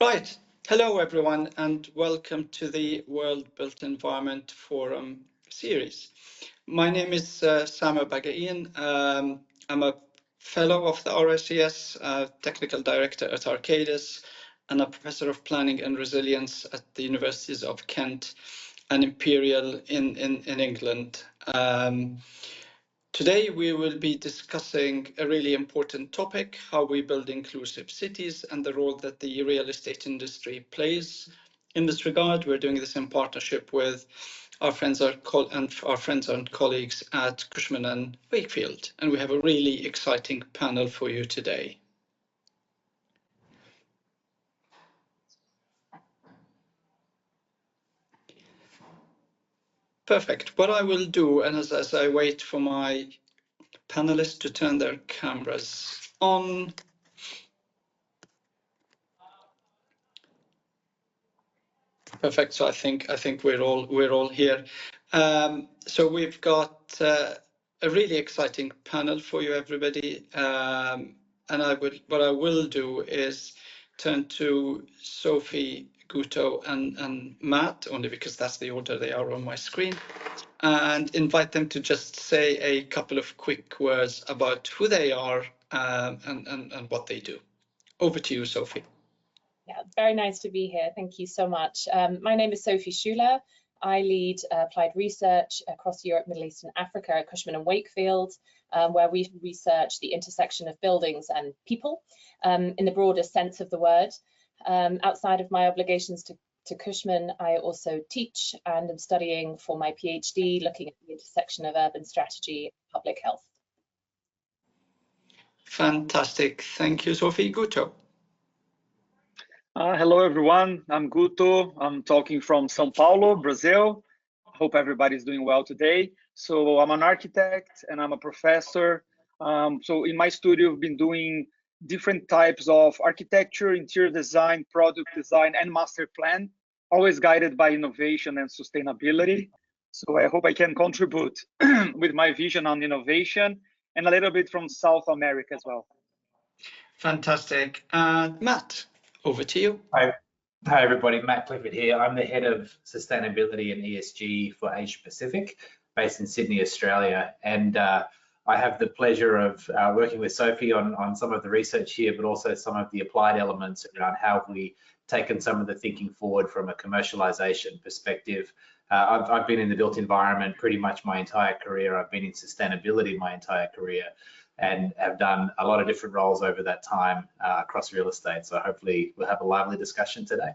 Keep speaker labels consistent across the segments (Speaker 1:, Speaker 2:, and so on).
Speaker 1: Right. Hello, everyone, and welcome to the World Built Environment Forum series. My name is Samer Bagain. I'm a fellow of the RICS, technical director at Arcadis, and a professor of planning and resilience at the Universities of Kent and Imperial in England. Today, we will be discussing a really important topic, how we build inclusive cities and the role that the real estate industry plays. In this regard, we're doing this in partnership with our friends and colleagues at Cushman and Wakefield, and we have a really exciting panel for you today. Perfect. What I will do, and as I wait for my panelists to turn their cameras on, perfect. So I think we're all here. So we've got a really exciting panel for you, everybody. And what I will do is turn to Sophie, Guto, and Matt, only because that's the order they are on my screen, and invite them to just say a couple of quick words about who they are and what they do. Over to you, Sophie.
Speaker 2: Yeah, very nice to be here. Thank you so much. My name is Sophie Schuler. I lead applied research across Europe, Middle East and Africa at Cushman and Wakefield, where we research the intersection of buildings and people in the broadest sense of the word. Outside of my obligations to Cushman, I also teach and am studying for my PhD, looking at the intersection of urban strategy and public health.
Speaker 1: Fantastic. Thank you, Sophie. Guto.
Speaker 3: Hello, everyone. I'm Guto. I'm talking from São Paulo, Brazil. Hope everybody's doing well today. So I'm an architect and I'm a professor. So in my studio, I've been doing different types of architecture, interior design, product design, and master plan, always guided by innovation and sustainability. So I hope I can contribute with my vision on innovation and a little bit from South America as well.
Speaker 1: Fantastic. And Matt, over to you.
Speaker 4: Hi everybody. Matt Clifford here. I'm the head of sustainability and ESG for Asia Pacific, based in Sydney, Australia. And I have the pleasure of working with Sophie on some of the research here, but also some of the applied elements around how we taken some of the thinking forward from a commercialization perspective. I've been in the built environment pretty much my entire career. I've been in sustainability my entire career, and have done a lot of different roles over that time across real estate. So hopefully we'll have a lively discussion today.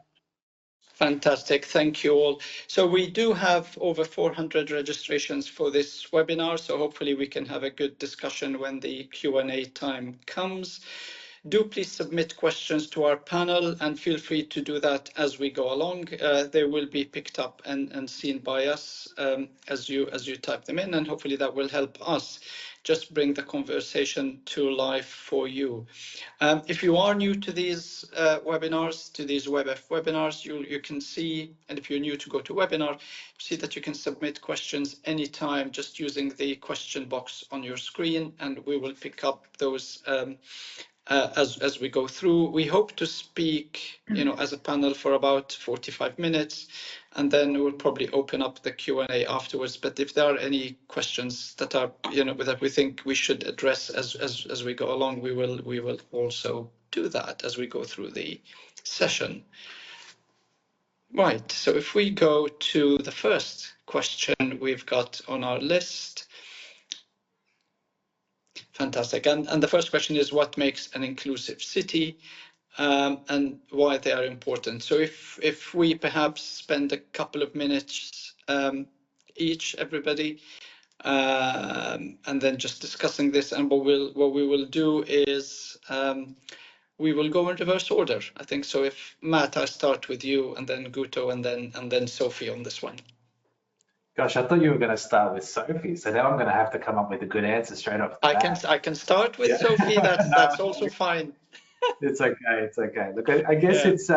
Speaker 1: Fantastic, thank you all. So we do have over 400 registrations for this webinar, so hopefully we can have a good discussion when the Q&A time comes. Do please submit questions to our panel and feel free to do that as we go along. They will be picked up and seen by us as you type them in, and hopefully that will help us just bring the conversation to life for you. If you are new to these webinars, to these WBEF webinars, you can see, and if you're new to GoToWebinar, see that you can submit questions anytime just using the question box on your screen, and we will pick up those as we go through. We hope to speak, as a panel for about 45 minutes, and then we'll probably open up the Q&A afterwards. But if there are any questions that are, that we think we should address as we go along, we will also do that as we go through the session. Right. So if we go to the first question we've got on our list. Fantastic. And the first question is, what makes an inclusive city, and why they are important? So if we perhaps spend a couple of minutes each, everybody, and then just discussing this, and what we will do is we will go in reverse order, I think. So if Matt, I start with you, and then Guto, and then Sophie on this one.
Speaker 4: Gosh, I thought you were going to start with Sophie, so now I'm going to have to come up with a good answer straight off the bat.
Speaker 1: I can start with Sophie. That's also fine.
Speaker 4: It's okay. It's okay. Look, I guess it's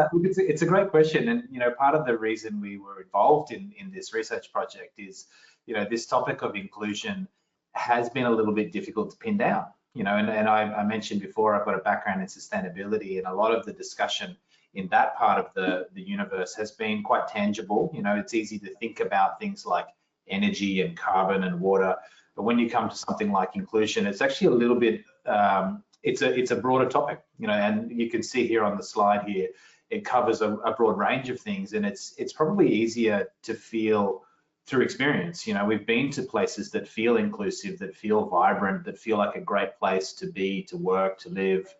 Speaker 4: a great question, and part of the reason we were involved in this research project is this topic of inclusion has been a little bit difficult to pin down. And I mentioned before, I've got a background in sustainability, and a lot of the discussion in that part of the universe has been quite tangible. You know, it's easy to think about things like energy and carbon and water, but when you come to something like inclusion, it's actually a little bit, it's a broader topic, you know, and you can see here on the slide here, it covers a broad range of things, and it's probably easier to feel through experience. You know, we've been to places that feel inclusive, that feel vibrant, that feel like a great place to be, to work, to live,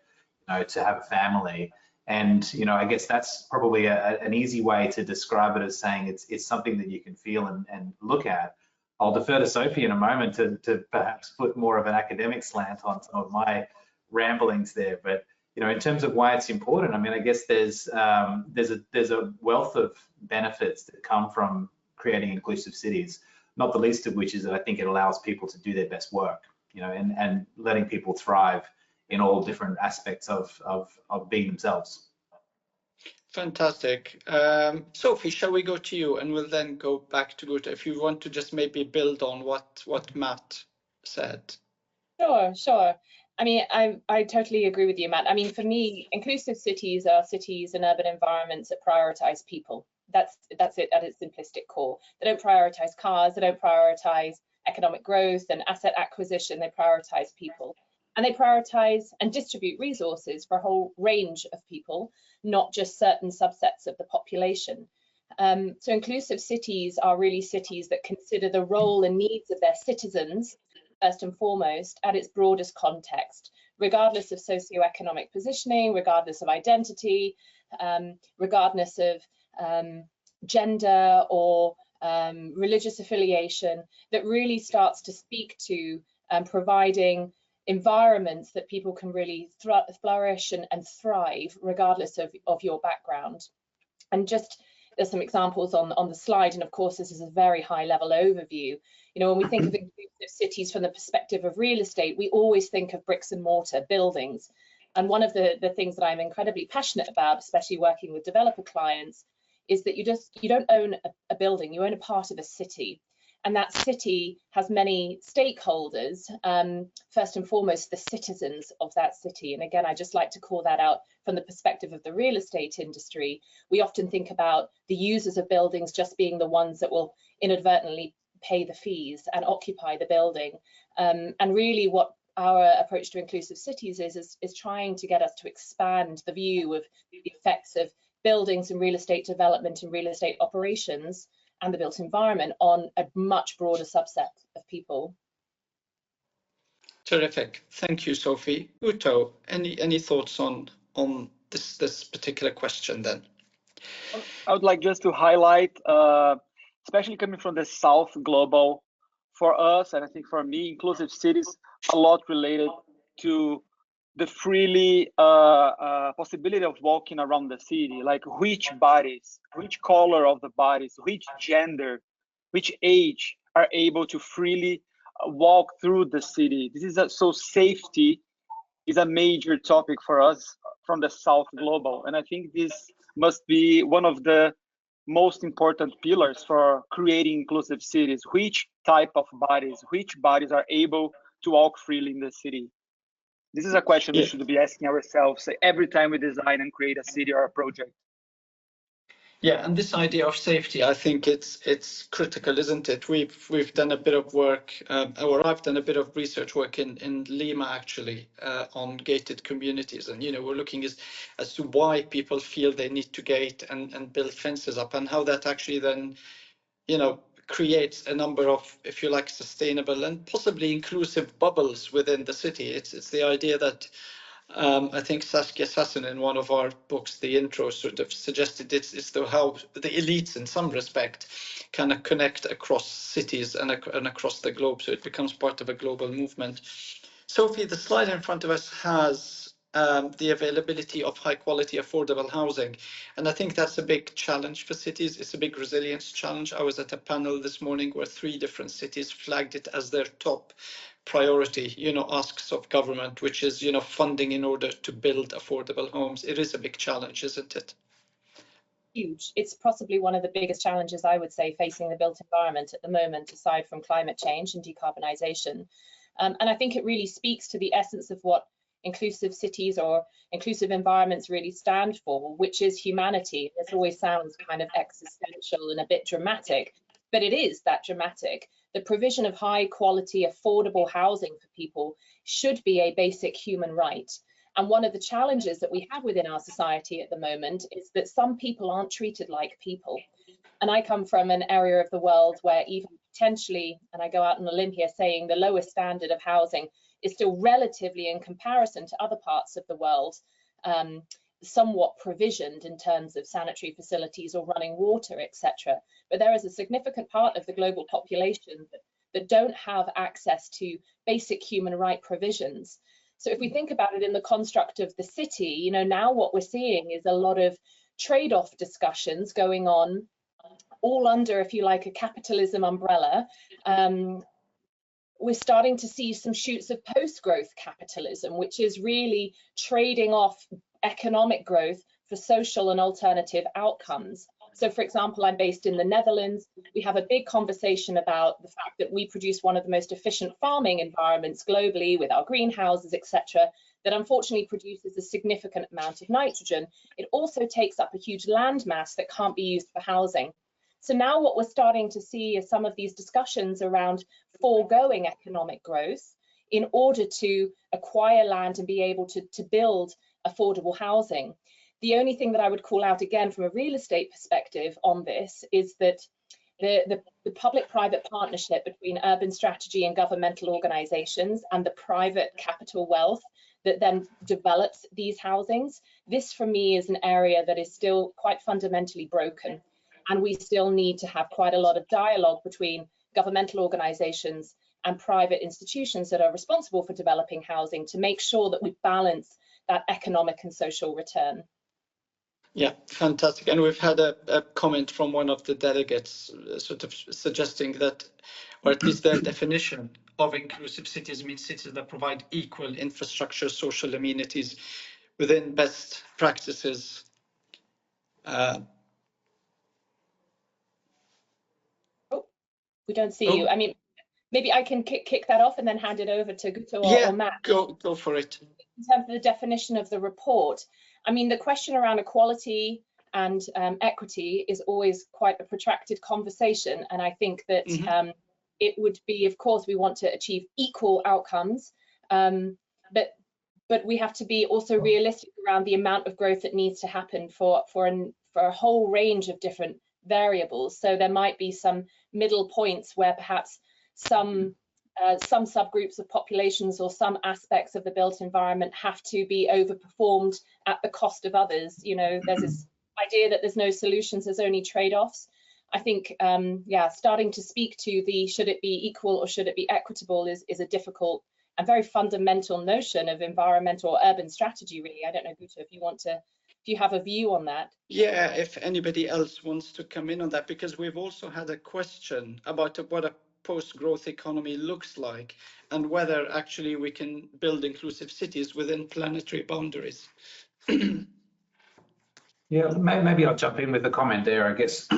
Speaker 4: you know, to have a family. And, you know, I guess that's probably an easy way to describe it, as saying it's something that you can feel and look at. I'll defer to Sophie in a moment to perhaps put more of an academic slant on some of my ramblings there. But, you know, in terms of why it's important, I mean, I guess there's a wealth of benefits that come from creating inclusive cities, not the least of which is that I think it allows people to do their best work, you know, and letting people thrive in all different aspects of being themselves.
Speaker 1: Fantastic. Sophie, shall we go to you, and we'll then go back to Guta if you want to just maybe build on what Matt said.
Speaker 2: Sure. I mean, I totally agree with you, Matt. I mean, for me, inclusive cities are cities and urban environments that prioritize people. That's it at its simplistic core. They don't prioritize cars, they don't prioritize economic growth and asset acquisition, they prioritize people. And they prioritize and distribute resources for a whole range of people, not just certain subsets of the population. So inclusive cities are really cities that consider the role and needs of their citizens first and foremost at its broadest context, regardless of socioeconomic positioning, regardless of identity, regardless of gender or religious affiliation, that really starts to speak to providing environments that people can really flourish and thrive regardless of your background. And just there's some examples on the slide, and of course this is a very high level overview. You know, when we think of inclusive cities from the perspective of real estate, we always think of bricks and mortar buildings. And one of the things that I'm incredibly passionate about, especially working with developer clients, is that you don't own a building, you own a part of a city. And that city has many stakeholders, first and foremost, the citizens of that city. And again, I just like to call that out from the perspective of the real estate industry. We often think about the users of buildings just being the ones that will inadvertently pay the fees and occupy the building. And really what our approach to inclusive cities is trying to get us to expand the view of the effects of buildings and real estate development and real estate operations and the built environment on a much broader subset of people.
Speaker 1: Terrific. Thank you, Sophie. Uto, any thoughts on this particular question then?
Speaker 3: I would like just to highlight, especially coming from the South Global, for us, and I think for me, inclusive cities, a lot related to the freely possibility of walking around the city, like which bodies, which color of the bodies, which gender, which age are able to freely walk through the city. This is so safety is a major topic for us from the South Global, and I think this must be one of the most important pillars for creating inclusive cities. Which type of bodies, which bodies are able to walk freely in the city? This is a question we should be asking ourselves every time we design and create a city or a project.
Speaker 1: Yeah, and this idea of safety, I think it's critical, isn't it? We've done a bit of work, or I've done a bit of research work in Lima actually on gated communities, and we're looking as to why people feel they need to gate and build fences up, and how that actually then creates a number of, if you like, sustainable and possibly inclusive bubbles within the city. It's the idea that I think Saskia Sassen in one of our books, the intro, sort of suggested it's how the elites in some respect kind of connect across cities and across the globe, so it becomes part of a global movement. Sophie, the slide in front of us has the availability of high quality affordable housing, and I think that's a big challenge for cities. It's a big resilience challenge. I was at a panel this morning where 3 different cities flagged it as their top priority, asks of government, which is, funding in order to build affordable homes. It is a big challenge, isn't it?
Speaker 2: Huge. It's possibly one of the biggest challenges, I would say, facing the built environment at the moment, aside from climate change and decarbonisation. And I think it really speaks to the essence of what inclusive cities or inclusive environments really stand for, which is humanity. This always sounds kind of existential and a bit dramatic, but it is that dramatic. The provision of high quality, affordable housing for people should be a basic human right. And one of the challenges that we have within our society at the moment is that some people aren't treated like people. And I come from an area of the world where even potentially, and I go out on a limb here saying the lowest standard of housing is still relatively, in comparison to other parts of the world, somewhat provisioned in terms of sanitary facilities or running water, etc. But there is a significant part of the global population that don't have access to basic human right provisions. So if we think about it in the construct of the city, you know, now what we're seeing is a lot of trade-off discussions going on, all under, if you like, a capitalism umbrella. We're starting to see some shoots of post-growth capitalism, which is really trading off economic growth for social and alternative outcomes. So, for example, I'm based in the Netherlands. We have a big conversation about the fact that we produce one of the most efficient farming environments globally with our greenhouses, etc., that unfortunately produces a significant amount of nitrogen. It also takes up a huge land mass that can't be used for housing. So now what we're starting to see is some of these discussions around foregoing economic growth in order to acquire land and be able to build affordable housing. The only thing that I would call out again from a real estate perspective on this is that the public-private partnership between urban strategy and governmental organizations and the private capital wealth that then develops these housings, this for me is an area that is still quite fundamentally broken. And we still need to have quite a lot of dialogue between governmental organizations and private institutions that are responsible for developing housing to make sure that we balance that economic and social return.
Speaker 1: Yeah, fantastic. And we've had a comment from one of the delegates sort of suggesting that, or at least their definition of inclusive cities means cities that provide equal infrastructure, social amenities within best practices.
Speaker 2: We don't see you. I mean, maybe I can kick that off and then hand it over to Guto or Matt.
Speaker 1: Go for it.
Speaker 2: In terms of the definition of the report, I mean, the question around equality and equity is always quite a protracted conversation. And I think that it would be, of course, we want to achieve equal outcomes, but we have to be also realistic around the amount of growth that needs to happen for a whole range of different variables. So there might be some middle points where perhaps some subgroups of populations or some aspects of the built environment have to be overperformed at the cost of others. You know, there's this idea that there's no solutions, there's only trade-offs. I think, starting to speak to the should it be equal or should it be equitable is a difficult and very fundamental notion of environmental or urban strategy, really. I don't know, Guto, if you have a view on that.
Speaker 1: Yeah, if anybody else wants to come in on that, because we've also had a question about what a post-growth economy looks like and whether actually we can build inclusive cities within planetary boundaries.
Speaker 4: Yeah, maybe I'll jump in with a comment there. I guess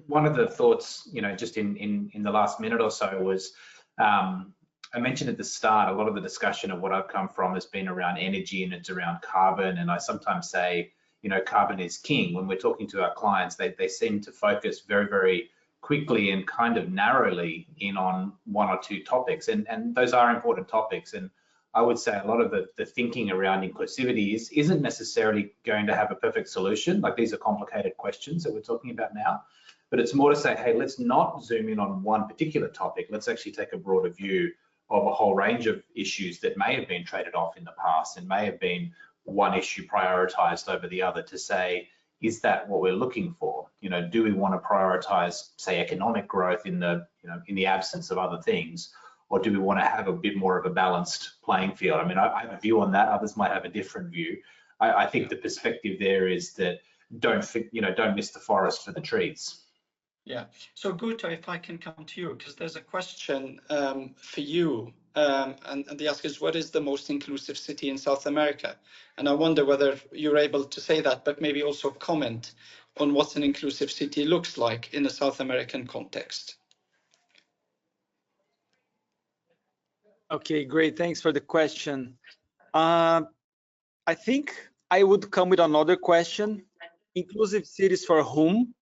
Speaker 4: one of the thoughts, you know, just in the last minute or so was, I mentioned at the start, a lot of the discussion of what I've come from has been around energy and it's around carbon. And I sometimes say, you know, carbon is king. When we're talking to our clients, they seem to focus very, very quickly and kind of narrowly in on one or two topics. And those are important topics. And I would say a lot of the thinking around inclusivity isn't necessarily going to have a perfect solution. Like, these are complicated questions that we're talking about now. But it's more to say, hey, let's not zoom in on one particular topic. Let's actually take a broader view of a whole range of issues that may have been traded off in the past and may have been one issue prioritized over the other, to say, is that what we're looking for? You know, do we want to prioritize, say, economic growth in the, you know, in the absence of other things, or do we want to have a bit more of a balanced playing field? I mean, I have a view on that. Others might have a different view. I think the perspective there is that don't miss the forest for the trees.
Speaker 1: Yeah. So Guto, if I can come to you, because there's a question for you, and the ask is, what is the most inclusive city in South America? And I wonder whether you're able to say that, but maybe also comment on what an inclusive city looks like in a South American context.
Speaker 5: Okay, great. Thanks for the question.
Speaker 3: I think I would come with another question. Inclusive cities for whom?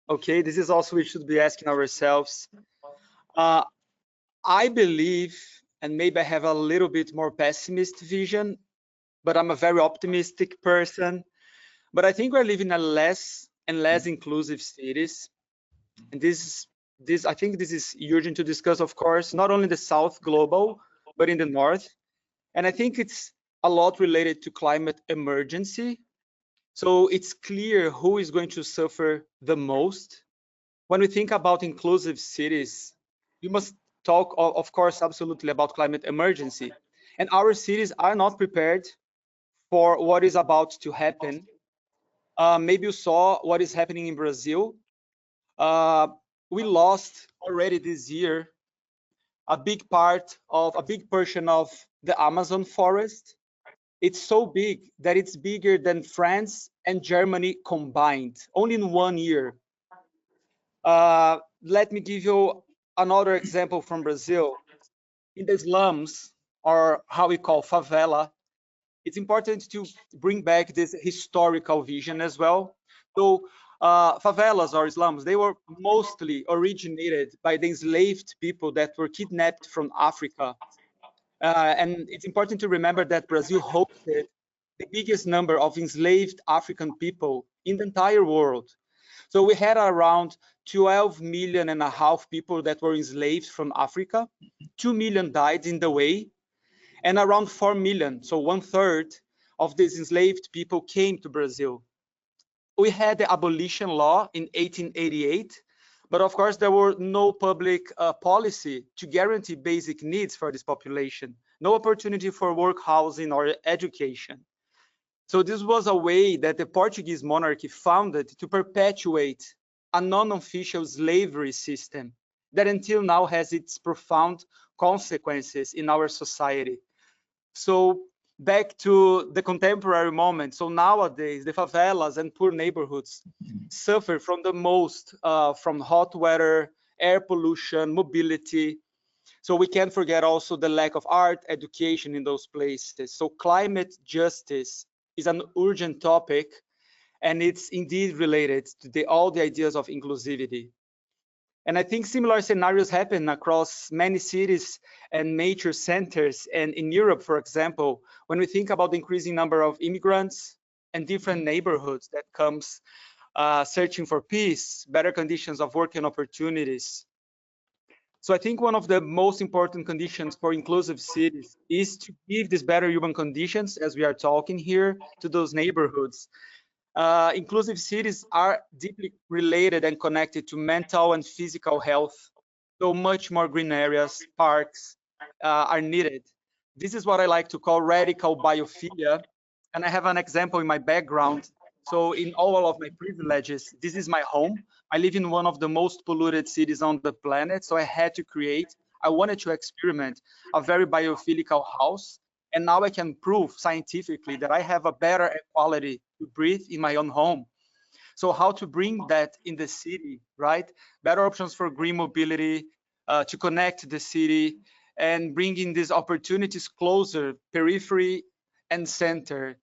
Speaker 3: Okay, this is also we should be asking ourselves. I believe, and maybe I have a little bit more pessimist vision, but I'm a very optimistic person. But I think we're living in a less and less inclusive cities. And I think this is urgent to discuss, of course, not only the South global, but in the North. And I think it's a lot related to climate emergency. So it's clear who is going to suffer the most. When we think about inclusive cities, we must talk, of course, absolutely about climate emergency. And our cities are not prepared for what is about to happen. Maybe you saw what is happening in Brazil. We lost already this year a big portion of the Amazon forest. It's so big that it's bigger than France and Germany combined, only in 1 year. Let me give you another example from Brazil. In the slums, or how we call favela, it's important to bring back this historical vision as well. So favelas or slums, they were mostly originated by the enslaved people that were kidnapped from Africa. And it's important to remember that Brazil hosted the biggest number of enslaved African people in the entire world. So we had around 12.5 million people that were enslaved from Africa. 2 million died in the way, and around 4 million, so 1/3 of these enslaved people came to Brazil. We had the abolition law in 1888, but of course there were no public policy to guarantee basic needs for this population, no opportunity for work, housing, or education. So this was a way that the Portuguese monarchy founded to perpetuate a non-official slavery system that until now has its profound consequences in our society. So back to the contemporary moment. So nowadays, the favelas and poor neighborhoods suffer from the most from hot weather, air pollution, mobility. So we can't forget also the lack of art, education in those places. So climate justice is an urgent topic, and it's indeed related to all the ideas of inclusivity. And I think similar scenarios happen across many cities and major centers. And in Europe, for example, when we think about the increasing number of immigrants and different neighborhoods that comes searching for peace, better conditions of work and opportunities. So I think one of the most important conditions for inclusive cities is to give these better human conditions, as we are talking here, to those neighborhoods. Inclusive cities are deeply related and connected to mental and physical health. So much more green areas, parks are needed. This is what I like to call radical biophilia. And I have an example in my background. So in all of my privileges, this is my home. I live in one of the most polluted cities on the planet. So I wanted to experiment a very biophilical house. And now I can prove scientifically that I have a better quality to breathe in my own home. So how to bring that in the city, right? Better options for green mobility, to connect the city and bringing these opportunities closer, periphery and center.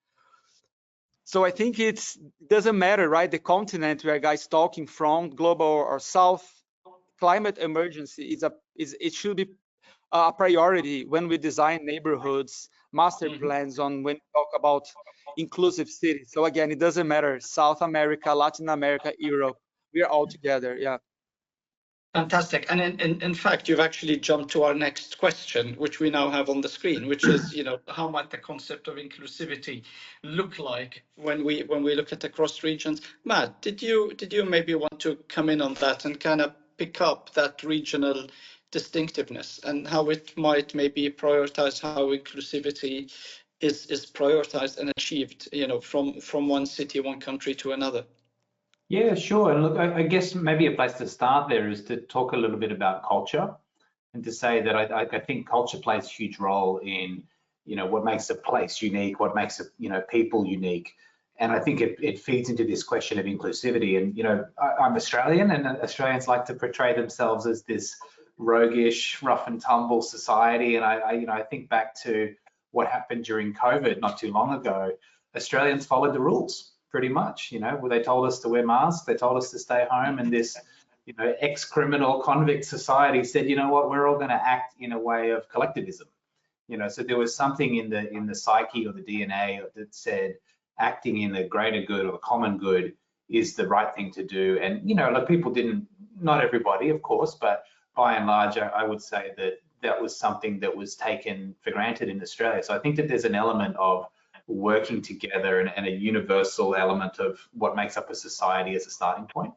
Speaker 3: So I think it doesn't matter, right? The continent we are guys talking from, global or South, climate emergency it should be a priority when we design neighborhoods, master plans when we talk about inclusive cities. So again, it doesn't matter, South America, Latin America, Europe, we are all together, yeah.
Speaker 1: Fantastic. And in fact, you've actually jumped to our next question, which we now have on the screen, which is, how might the concept of inclusivity look like when we look at across regions? Matt, did you maybe want to come in on that and kind of pick up that regional distinctiveness and how it might maybe prioritize how inclusivity is prioritized and achieved, from one city, one country to another?
Speaker 4: Yeah, sure. And look, I guess maybe a place to start there is to talk a little bit about culture and to say that I think culture plays a huge role in, what makes a place unique, what makes people unique. And I think it feeds into this question of inclusivity. And, I'm Australian, and Australians like to portray themselves as this roguish, rough and tumble society. And I think back to what happened during COVID not too long ago, Australians followed the rules pretty much, you know, where they told us to wear masks, they told us to stay home, and this, you know, ex-criminal convict society said, you know what, we're all going to act in a way of collectivism. You know, so there was something in the psyche or the DNA that said acting in the greater good or the common good is the right thing to do. And, you know, like people didn't, not everybody, of course, but by and large, I would say that that was something that was taken for granted in Australia. So I think that there's an element of working together and a universal element of what makes up a society as a starting point.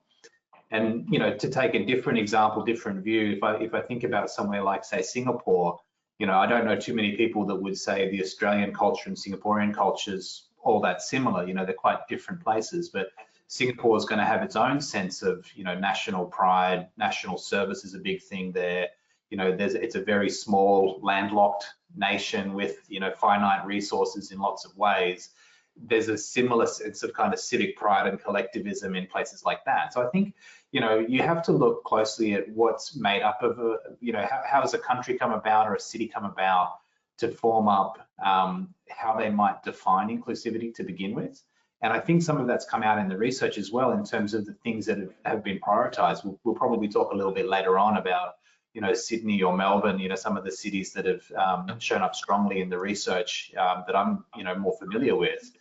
Speaker 4: And, you know, to take a different example, different view, if I think about somewhere like, say, Singapore, you know, I don't know too many people that would say the Australian culture and Singaporean cultures all that similar. You know, they're quite different places, but Singapore is going to have its own sense of, you know, national pride. National service is a big thing there. You know, it's a very small, landlocked nation with, you know, finite resources in lots of ways. There's a similar sense of kind of civic pride and collectivism in places like that. So I think, you know, you have to look closely at what's made up of a, you know, how does a country come about or a city come about to form up how they might define inclusivity to begin with. And I think some of that's come out in the research as well in terms of the things that have been prioritized. We'll probably talk a little bit later on about, you know, Sydney or Melbourne, you know, some of the cities that have shown up strongly in the research that I'm, you know, more familiar with.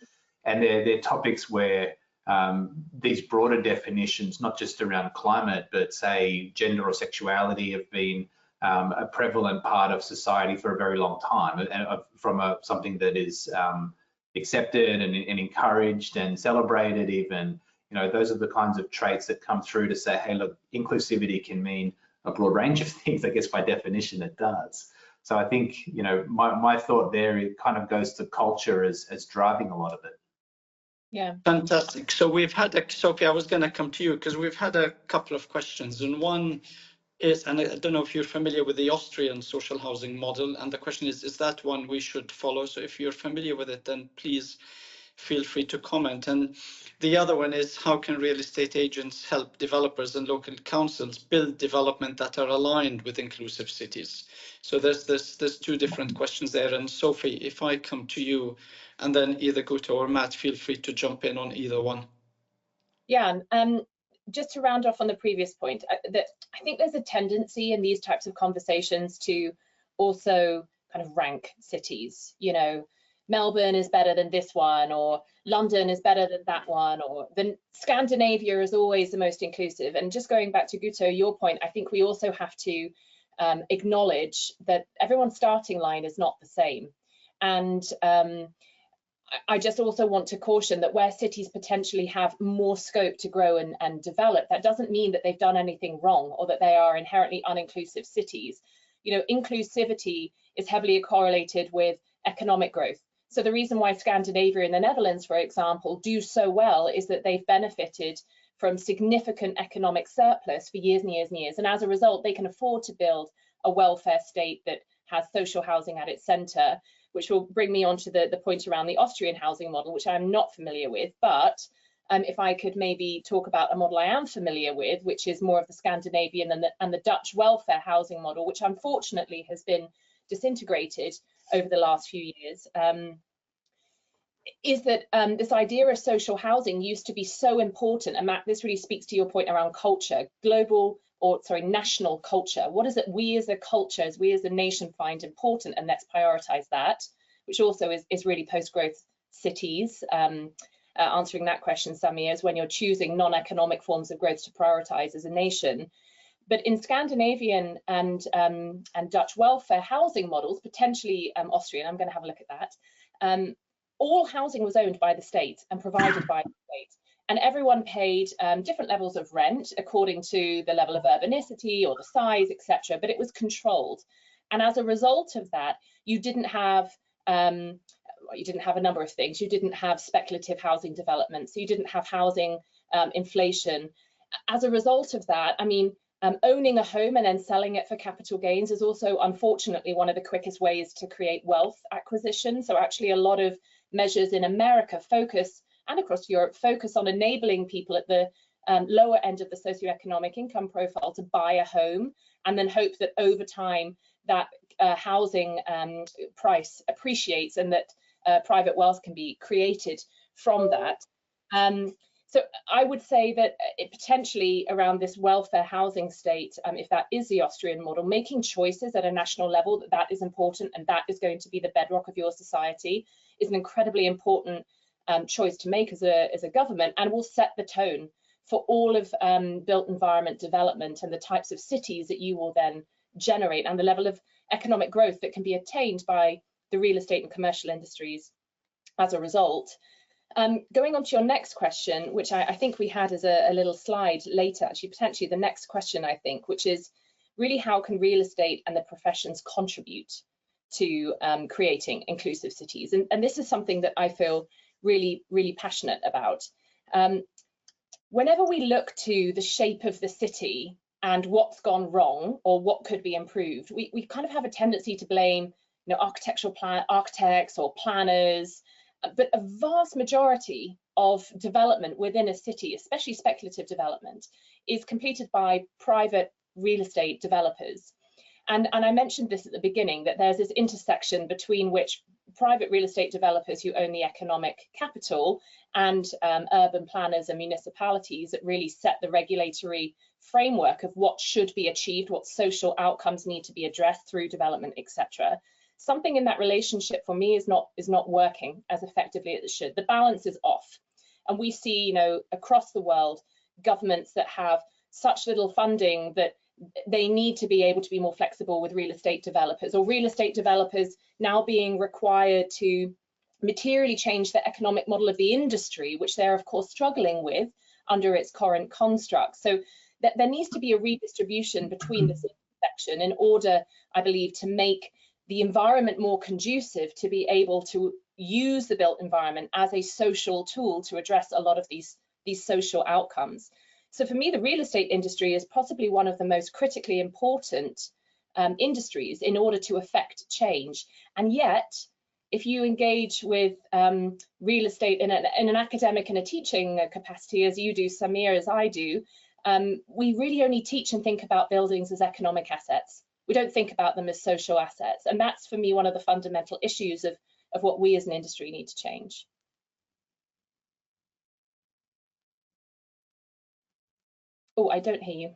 Speaker 4: And they're topics where these broader definitions, not just around climate, but say gender or sexuality have been a prevalent part of society for a very long time, and from something that is accepted and encouraged and celebrated even. You know, those are the kinds of traits that come through to say, hey, look, inclusivity can mean a broad range of things. I guess by definition it does. So I think, you know, my thought there, it kind of goes to culture as driving a lot of it.
Speaker 2: Yeah.
Speaker 1: Fantastic. So we've had Sophie, I was going to come to you because we've had a couple of questions, and one is, and I don't know if you're familiar with the Austrian social housing model, and the question is that one we should follow? So if you're familiar with it, then please feel free to comment. And the other one is, how can real estate agents help developers and local councils build development that are aligned with inclusive cities? So there's two different questions there. And Sophie, if I come to you, and then either Guto or Matt, feel free to jump in on either one.
Speaker 2: Yeah, just to round off on the previous point, that I think there's a tendency in these types of conversations to also kind of rank cities. You know, Melbourne is better than this one, or London is better than that one, or then Scandinavia is always the most inclusive. And just going back to Guto, your point, I think we also have to acknowledge that everyone's starting line is not the same. And I just also want to caution that where cities potentially have more scope to grow and develop, that doesn't mean that they've done anything wrong or that they are inherently uninclusive cities. You know, inclusivity is heavily correlated with economic growth. So the reason why Scandinavia and the Netherlands, for example, do so well is that they've benefited from significant economic surplus for years and years and years. And as a result, they can afford to build a welfare state that has social housing at its center, which will bring me on to the point around the Austrian housing model, which I'm not familiar with. But if I could maybe talk about a model I am familiar with, which is more of the Scandinavian and the Dutch welfare housing model, which unfortunately has been disintegrated over the last few years, is that this idea of social housing used to be so important. And Matt, this really speaks to your point around culture, national culture. What is it we as a culture, as we as a nation find important, and let's prioritize that, which also is really post-growth cities. Answering that question, Samir, is when you're choosing non-economic forms of growth to prioritize as a nation. But in Scandinavian and Dutch welfare housing models, potentially Austrian, I'm going to have a look at that, all housing was owned by the state and provided by the state. And everyone paid different levels of rent according to the level of urbanicity or the size, etc. But it was controlled. And as a result of that, you didn't have a number of things. You didn't have speculative housing development. So you didn't have housing inflation. As a result of that, I mean, owning a home and then selling it for capital gains is also, unfortunately, one of the quickest ways to create wealth acquisition. So actually, a lot of measures in America focus, and across Europe, focus on enabling people at the lower end of the socioeconomic income profile to buy a home, and then hope that over time that housing price appreciates, and that private wealth can be created from that. So I would say that potentially around this welfare housing state, if that is the Austrian model, making choices at a national level, that is important, and that is going to be the bedrock of your society, is an incredibly important choice to make as a government, and will set the tone for all of built environment development and the types of cities that you will then generate, and the level of economic growth that can be attained by the real estate and commercial industries as a result. Going on to your next question, which I think we had as a little slide later, actually potentially the next question, I think, which is really how can real estate and the professions contribute to creating inclusive cities? And this is something that I feel really, really passionate about. Whenever we look to the shape of the city and what's gone wrong or what could be improved, we kind of have a tendency to blame, architectural architects or planners. But a vast majority of development within a city, especially speculative development, is completed by private real estate developers. And I mentioned this at the beginning, that there's this intersection between which private real estate developers who own the economic capital and urban planners and municipalities that really set the regulatory framework of what should be achieved, what social outcomes need to be addressed through development, etc. Something in that relationship for me is not working as effectively as it should. The balance is off, and we see, across the world, governments that have such little funding that they need to be able to be more flexible with real estate developers, or real estate developers now being required to materially change the economic model of the industry, which they're of course struggling with under its current construct. So there needs to be a redistribution between this intersection in order, I believe, to make the environment more conducive to be able to use the built environment as a social tool to address a lot of these social outcomes. So for me, the real estate industry is possibly one of the most critically important industries in order to affect change. And yet, if you engage with real estate in an academic and a teaching capacity, as you do, Samir, as I do, we really only teach and think about buildings as economic assets. We don't think about them as social assets. And that's, for me, one of the fundamental issues of what we as an industry need to change. Oh, I don't hear you.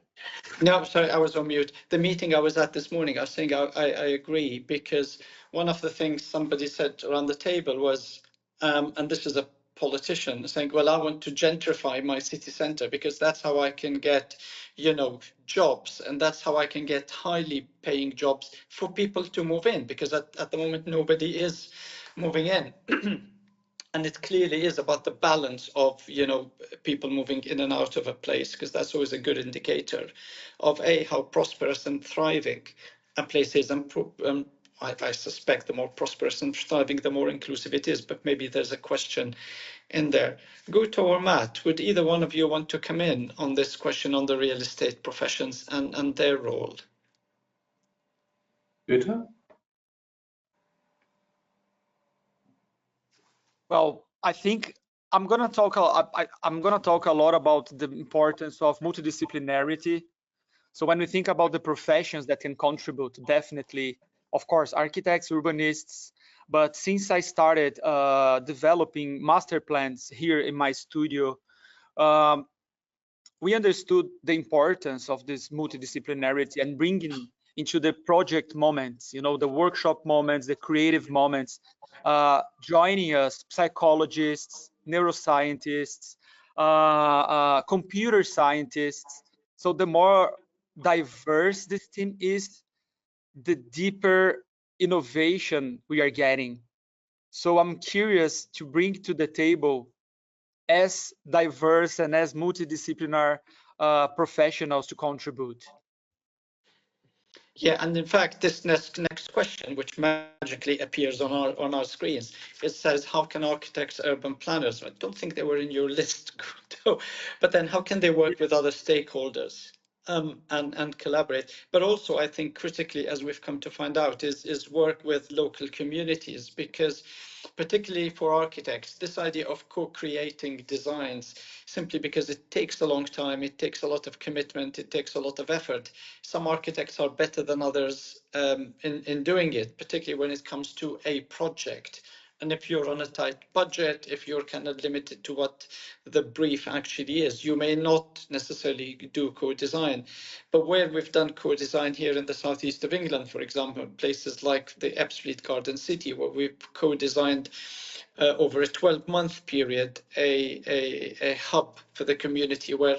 Speaker 1: No, sorry, I was on mute. The meeting I was at this morning, I was saying I agree, because one of the things somebody said around the table was, and this is a politician saying, well, I want to gentrify my city centre because that's how I can get, jobs, and that's how I can get highly paying jobs for people to move in, because at the moment nobody is moving in. And it clearly is about the balance of, people moving in and out of a place, because that's always a good indicator of how prosperous and thriving a place is. And I suspect the more prosperous and thriving, the more inclusive it is. But maybe there's a question in there. Guto or Matt, would either one of you want to come in on this question on the real estate professions and their role?
Speaker 4: Guto?
Speaker 3: Well, I think I'm gonna talk a lot about the importance of multidisciplinarity. So when we think about the professions that can contribute, definitely, of course, architects, urbanists. But since I started developing master plans here in my studio, we understood the importance of this multidisciplinarity and bringing into the project moments, the workshop moments, the creative moments, joining us psychologists, neuroscientists, computer scientists. So the more diverse this team is, the deeper innovation we are getting. So I'm curious to bring to the table as diverse and as multidisciplinary professionals to contribute.
Speaker 1: Yeah, and in fact, this next question, which magically appears on our screens, it says, how can architects, urban planners, I don't think they were in your list, but then how can they work with other stakeholders and collaborate? But also, I think critically, as we've come to find out, is work with local communities, because particularly for architects, this idea of co-creating designs, simply because it takes a long time, it takes a lot of commitment, it takes a lot of effort. Some architects are better than others in doing it, particularly when it comes to a project And if you're on a tight budget, if you're kind of limited to what the brief actually is, you may not necessarily do co-design. But where we've done co-design here in the southeast of England, for example, places like the Ebbsfleet Garden City, where we've co-designed over a 12-month period, a hub for the community where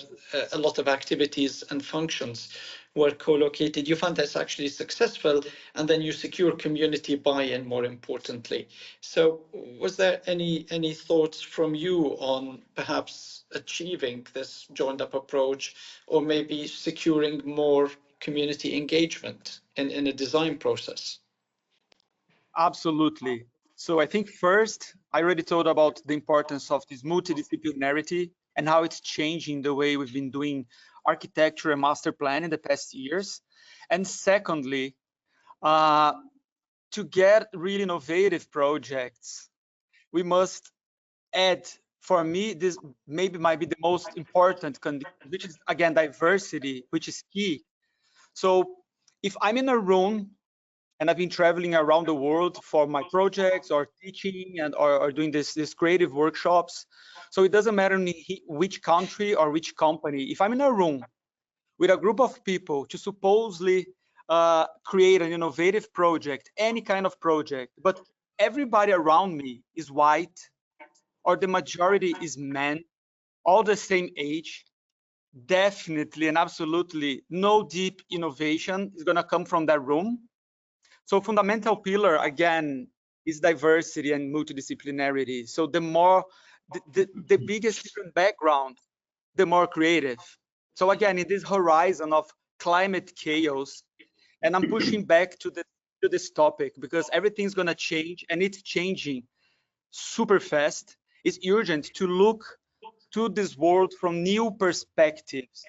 Speaker 1: a lot of activities and functions were co-located. You found that's actually successful, and then you secure community buy-in, more importantly. So was there any thoughts from you on perhaps achieving this joined up approach, or maybe securing more community engagement in a design process?
Speaker 3: Absolutely. So I think first, I already told about the importance of this multidisciplinarity and how it's changing the way we've been doing architecture and master plan in the past years. And secondly, to get really innovative projects, we must add, for me, this maybe might be the most important condition, which is, again, diversity, which is key. So if I'm in a room and I've been traveling around the world for my projects or teaching and or doing this creative workshops. So it doesn't matter which country or which company. If I'm in a room with a group of people to supposedly create an innovative project, any kind of project, but everybody around me is white or the majority is men, all the same age, definitely and absolutely no deep innovation is going to come from that room. So fundamental pillar, again, is diversity and multidisciplinarity. So the more, the biggest different background, the more creative. So again, in this horizon of climate chaos, and I'm pushing back to this topic because everything's gonna change and it's changing super fast. It's urgent to look to this world from new perspectives.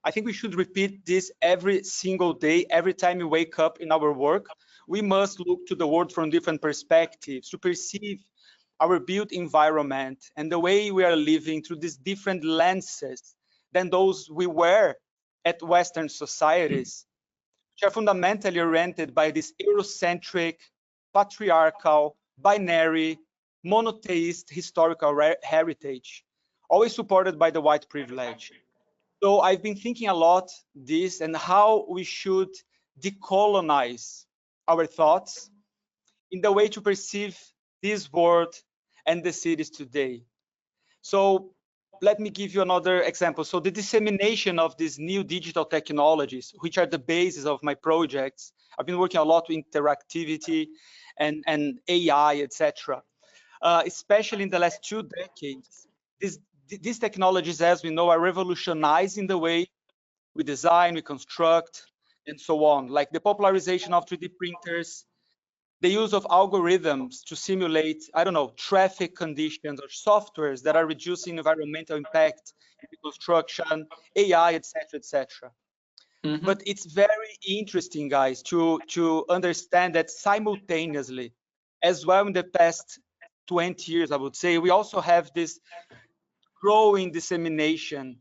Speaker 3: I think we should repeat this every single day, every time we wake up in our work. We must look to the world from different perspectives to perceive our built environment and the way we are living through these different lenses than those we wear at Western societies, which are fundamentally oriented by this Eurocentric, patriarchal, binary, monotheist historical heritage, always supported by the white privilege. So I've been thinking a lot this and how we should decolonize our thoughts in the way to perceive this world and the cities today. So let me give you another example. So the dissemination of these new digital technologies, which are the basis of my projects. I've been working a lot with interactivity and AI, etc. Especially in the last 2 decades. These technologies, as we know, are revolutionizing the way we design, we construct, and so on, like the popularization of 3D printers, the use of algorithms to simulate, I don't know, traffic conditions or softwares that are reducing environmental impact in the construction, AI, etc., etc. Mm-hmm. But it's very interesting, guys, to understand that simultaneously, as well in the past 20 years, I would say, we also have this growing dissemination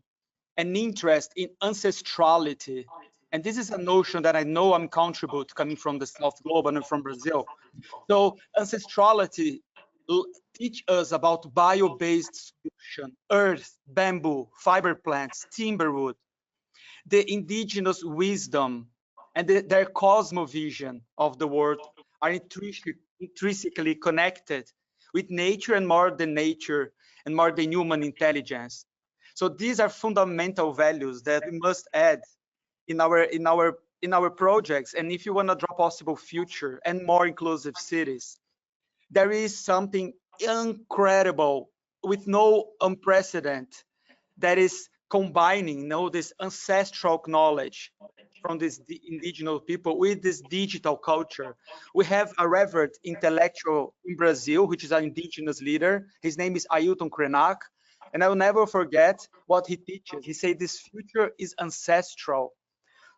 Speaker 3: and interest in ancestrality. And this is a notion that I know I'm contribute coming from the South Globe and from Brazil. So ancestrality teach us about bio-based solution, earth, bamboo, fiber plants, timberwood, the indigenous wisdom and their cosmovision of the world are intrinsically connected with nature and more than nature and more than human intelligence. So these are fundamental values that we must add in our projects. And if you want to draw possible future and more inclusive cities, there is something incredible with no unprecedented that is combining this ancestral knowledge from this indigenous people with this digital culture. We have a revered intellectual in Brazil, which is an indigenous leader. His name is Ailton Krenak. And I will never forget what he teaches. He said this future is ancestral.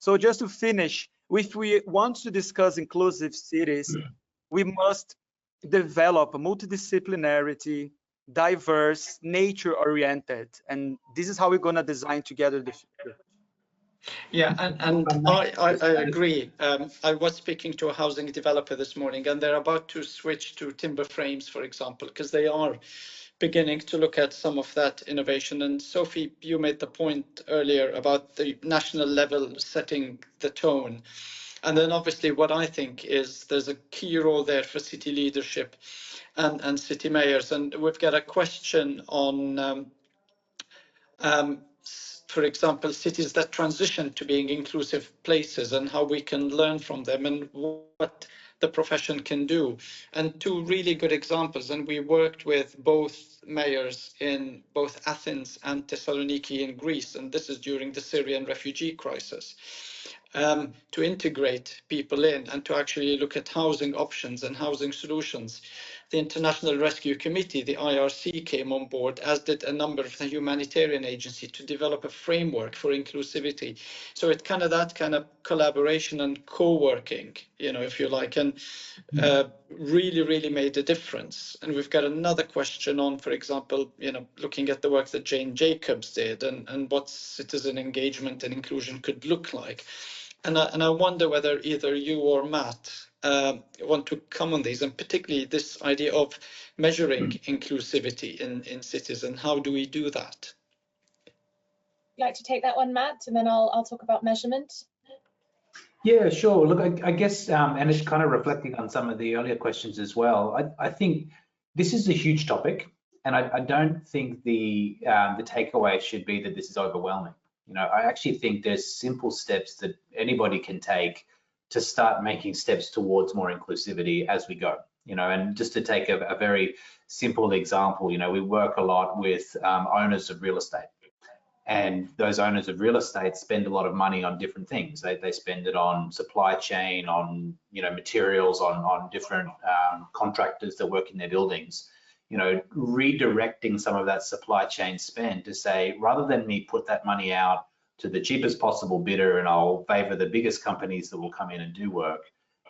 Speaker 3: So just to finish, if we want to discuss inclusive cities, we must develop a multidisciplinarity, diverse, nature-oriented. And this is how we're going to design together the future.
Speaker 1: Yeah, and I agree. I was speaking to a housing developer this morning, and they're about to switch to timber frames, for example, because they are beginning to look at some of that innovation. And Sophie, you made the point earlier about the national level setting the tone. And then obviously what I think is there's a key role there for city leadership and city mayors. And we've got a question on for example, cities that transition to being inclusive places and how we can learn from them and what the profession can do. And two really good examples, and we worked with both mayors in both Athens and Thessaloniki in Greece, and this is during the Syrian refugee crisis, to integrate people in and to actually look at housing options and housing solutions. The International Rescue Committee, the IRC, came on board, as did a number of the humanitarian agencies, to develop a framework for inclusivity. So it's kind of that kind of collaboration and co-working, you know, if you like, and really made a difference. And we've got another question on, for example, you know, looking at the work that Jane Jacobs did and what citizen engagement and inclusion could look like. And I wonder whether either you or Matt want to come on these, and particularly this idea of measuring inclusivity in cities, and how do we do that?
Speaker 2: You'd like to take that one, Matt, and then I'll talk about measurement?
Speaker 4: Yeah, sure. Look, I guess, and it's kind of reflecting on some of the earlier questions as well. I think this is a huge topic, and I don't think the takeaway should be that this is overwhelming. You know, I actually think there's simple steps that anybody can take to start making steps towards more inclusivity as we go. You know, and just to take a very simple example, you know, we work a lot with owners of real estate. And those owners of real estate spend a lot of money on different things. They spend it on supply chain, on, you know, materials, on different contractors that work in their buildings. You know, redirecting some of that supply chain spend to say, rather than me put that money out to the cheapest possible bidder and I'll favor the biggest companies that will come in and do work,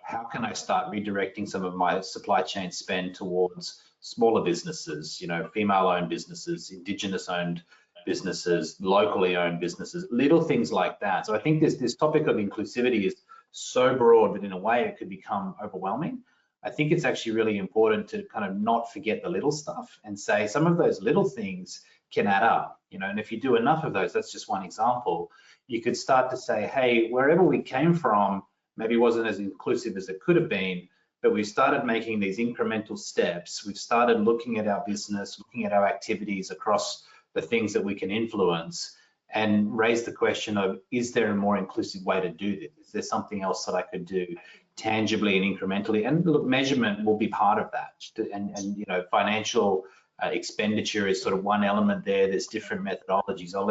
Speaker 4: how can I start redirecting some of my supply chain spend towards smaller businesses, you know, female-owned businesses, Indigenous-owned businesses, locally owned businesses, little things like that. So I think this topic of inclusivity is so broad, but in a way it could become overwhelming. I think it's actually really important to kind of not forget the little stuff and say some of those little things can add up, you know, and if you do enough of those, that's just one example, you could start to say, hey, wherever we came from, maybe wasn't as inclusive as it could have been, but we started making these incremental steps. We've started looking at our business, looking at our activities across the things that we can influence, and raise the question of, is there a more inclusive way to do this? Is there something else that I could do tangibly and incrementally? And look, measurement will be part of that. And you know, financial expenditure is sort of one element there. There's different methodologies. I'll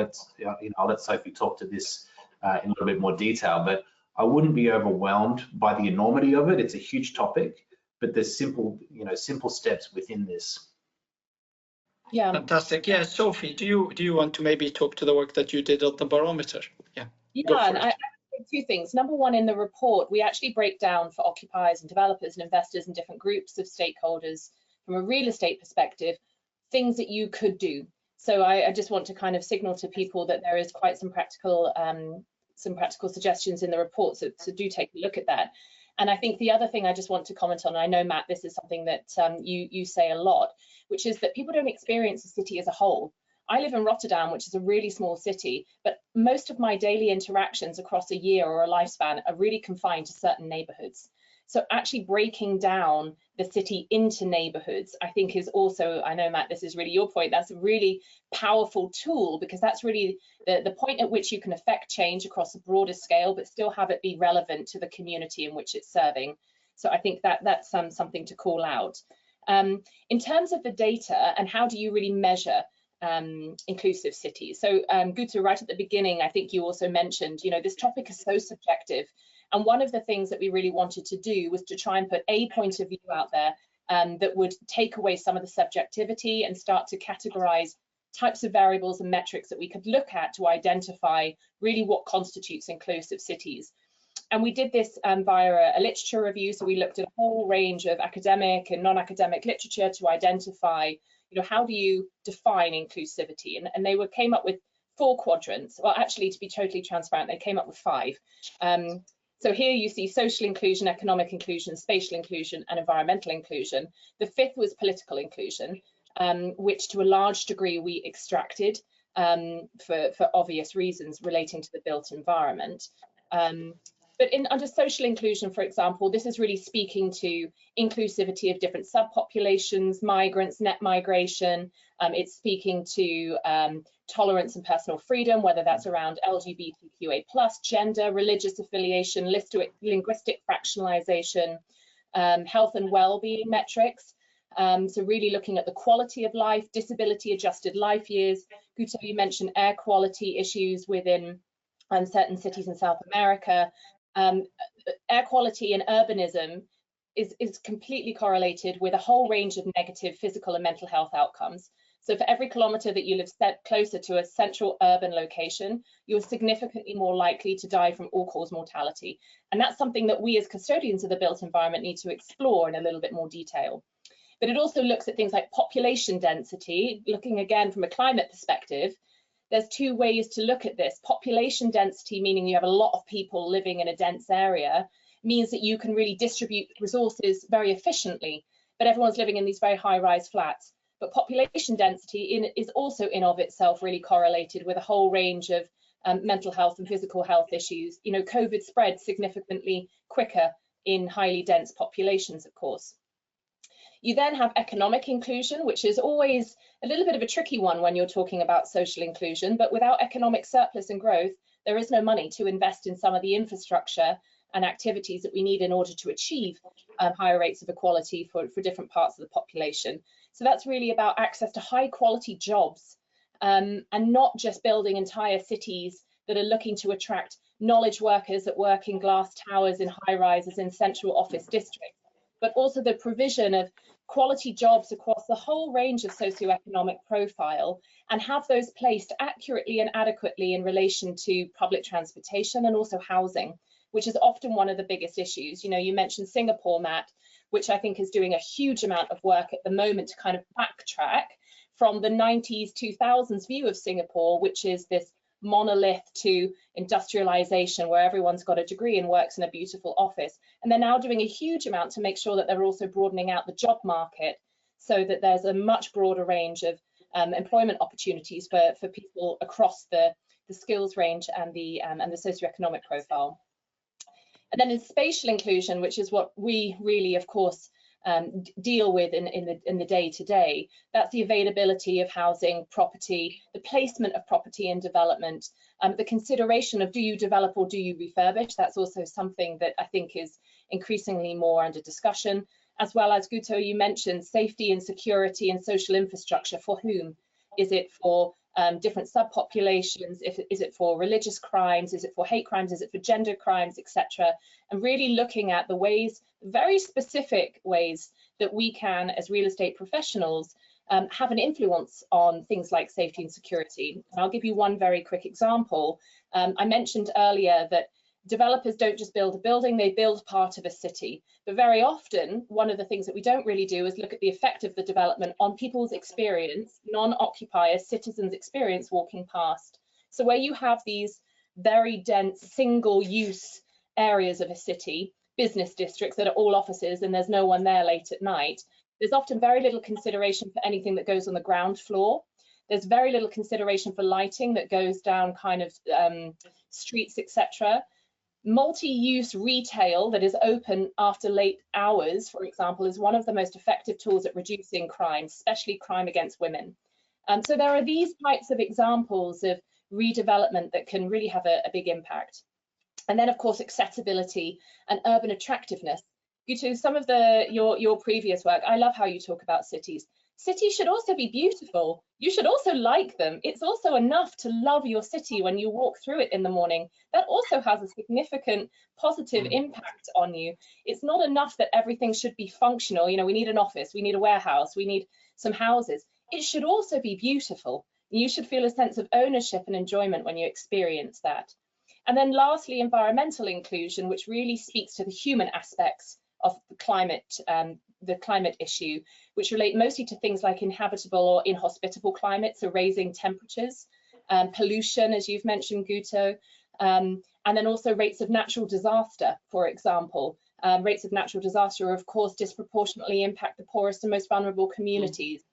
Speaker 4: let Sophie talk to this in a little bit more detail, but I wouldn't be overwhelmed by the enormity of it. It's a huge topic, but there's simple steps within this.
Speaker 2: Yeah.
Speaker 1: Fantastic. Yeah, Sophie, do you want to maybe talk to the work that you did on the barometer? Yeah.
Speaker 2: Yeah, and I think two things. Number one, in the report, we actually break down for occupiers and developers and investors and different groups of stakeholders from a real estate perspective, things that you could do. So I just want to kind of signal to people that there is quite some practical suggestions in the report, so do take a look at that. And I think the other thing I just want to comment on, I know, Matt, this is something that you say a lot, which is that people don't experience the city as a whole. I live in Rotterdam, which is a really small city, but most of my daily interactions across a year or a lifespan are really confined to certain neighborhoods. So actually breaking down the city into neighborhoods, I think is also, I know, Matt, this is really your point, that's a really powerful tool, because that's really the point at which you can affect change across a broader scale, but still have it be relevant to the community in which it's serving. So I think that's something to call out. In terms of the data and how do you really measure inclusive cities? So Guto, right at the beginning, I think you also mentioned, you know, this topic is so subjective. And one of the things that we really wanted to do was to try and put a point of view out there that would take away some of the subjectivity and start to categorize types of variables and metrics that we could look at to identify really what constitutes inclusive cities. And we did this via a literature review. So we looked at a whole range of academic and non-academic literature to identify, you know, how do you define inclusivity? And they came up with 4 quadrants. Well, actually, to be totally transparent, they came up with 5. So here you see social inclusion, economic inclusion, spatial inclusion, and environmental inclusion. The 5th was political inclusion, which to a large degree we extracted for obvious reasons relating to the built environment. But under social inclusion, for example, this is really speaking to inclusivity of different subpopulations, migrants, net migration. It's speaking to tolerance and personal freedom, whether that's around LGBTQA+, gender, religious affiliation, linguistic fractionalization, health and well-being metrics. So really looking at the quality of life, disability adjusted life years. Guto, you mentioned air quality issues within certain cities in South America. Air quality and urbanism is completely correlated with a whole range of negative physical and mental health outcomes. So for every kilometre that you live closer to a central urban location, you're significantly more likely to die from all-cause mortality. And that's something that we as custodians of the built environment need to explore in a little bit more detail. But it also looks at things like population density, looking again from a climate perspective. There's 2 ways to look at this. Population density, meaning you have a lot of people living in a dense area, means that you can really distribute resources very efficiently, but everyone's living in these very high-rise flats. But population density is also in of itself really correlated with a whole range of mental health and physical health issues. You know, COVID spread significantly quicker in highly dense populations, of course. You then have economic inclusion, which is always a little bit of a tricky one when you're talking about social inclusion, but without economic surplus and growth, there is no money to invest in some of the infrastructure and activities that we need in order to achieve higher rates of equality for different parts of the population. So that's really about access to high quality jobs and not just building entire cities that are looking to attract knowledge workers that work in glass towers in high rises in central office districts, but also the provision of quality jobs across the whole range of socioeconomic profile and have those placed accurately and adequately in relation to public transportation and also housing, which is often one of the biggest issues. You know, you mentioned Singapore, Matt, which I think is doing a huge amount of work at the moment to kind of backtrack from the 90s, 2000s view of Singapore, which is this monolith to industrialization where everyone's got a degree and works in a beautiful office. And they're now doing a huge amount to make sure that they're also broadening out the job market so that there's a much broader range of employment opportunities for people across the skills range and the socioeconomic profile. And then in spatial inclusion, which is what we really, of course, deal with in the day-to-day, that's the availability of housing, property, the placement of property in development, the consideration of do you develop or do you refurbish. That's also something that I think is increasingly more under discussion, as well as, Guto, you mentioned safety and security and social infrastructure. For whom? Is it for different subpopulations? Is it for religious crimes? Is it for hate crimes? Is it for gender crimes, etc.? And really looking at the ways, very specific ways that we can, as real estate professionals, have an influence on things like safety and security. And I'll give you one very quick example. I mentioned earlier that developers don't just build a building, they build part of a city. But very often, one of the things that we don't really do is look at the effect of the development on people's experience, non-occupiers, citizens' experience walking past. So where you have these very dense single-use areas of a city, business districts that are all offices and there's no one there late at night, there's often very little consideration for anything that goes on the ground floor. There's very little consideration for lighting that goes down kind of streets, etc. Multi-use retail that is open after late hours, for example, is one of the most effective tools at reducing crime, especially crime against women. So there are these types of examples of redevelopment that can really have a big impact. And then, of course, accessibility and urban attractiveness. Guto, some of your previous work, I love how you talk about cities. Cities should also be beautiful. You should also like them. It's also enough to love your city when you walk through it in the morning. That also has a significant positive impact on you. It's not enough that everything should be functional. You know, we need an office, we need a warehouse, we need some houses. It should also be beautiful. You should feel a sense of ownership and enjoyment when you experience that. And then lastly, environmental inclusion, which really speaks to the human aspects of the climate issue, which relate mostly to things like inhabitable or inhospitable climates, so raising temperatures, pollution, as you've mentioned, Guto, and then also rates of natural disaster, for example. Rates of natural disaster, of course, disproportionately impact the poorest and most vulnerable communities.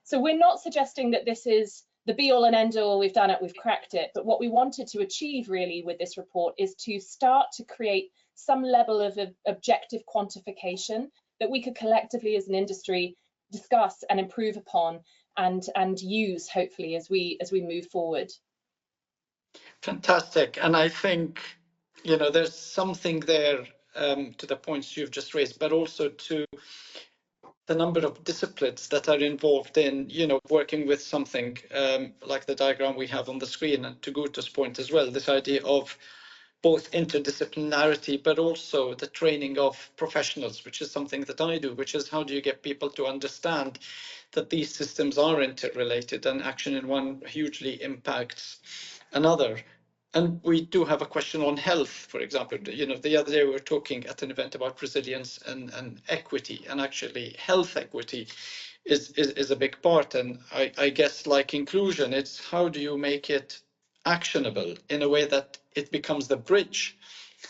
Speaker 2: So we're not suggesting that this is the be all and end all, we've done it, we've cracked it. But what we wanted to achieve really with this report is to start to create some level of objective quantification that we could collectively as an industry discuss and improve upon and use hopefully as we move forward.
Speaker 1: Fantastic. And I think, you know, there's something there to the points you've just raised, but also to the number of disciplines that are involved in, you know, working with something like the diagram we have on the screen, and to Guto's point as well, this idea of both interdisciplinarity, but also the training of professionals, which is something that I do, which is how do you get people to understand that these systems are interrelated and action in one hugely impacts another. And we do have a question on health, for example. You know, the other day we were talking at an event about resilience and equity, and actually health equity is a big part. And I guess like inclusion, it's how do you make it actionable in a way that it becomes the bridge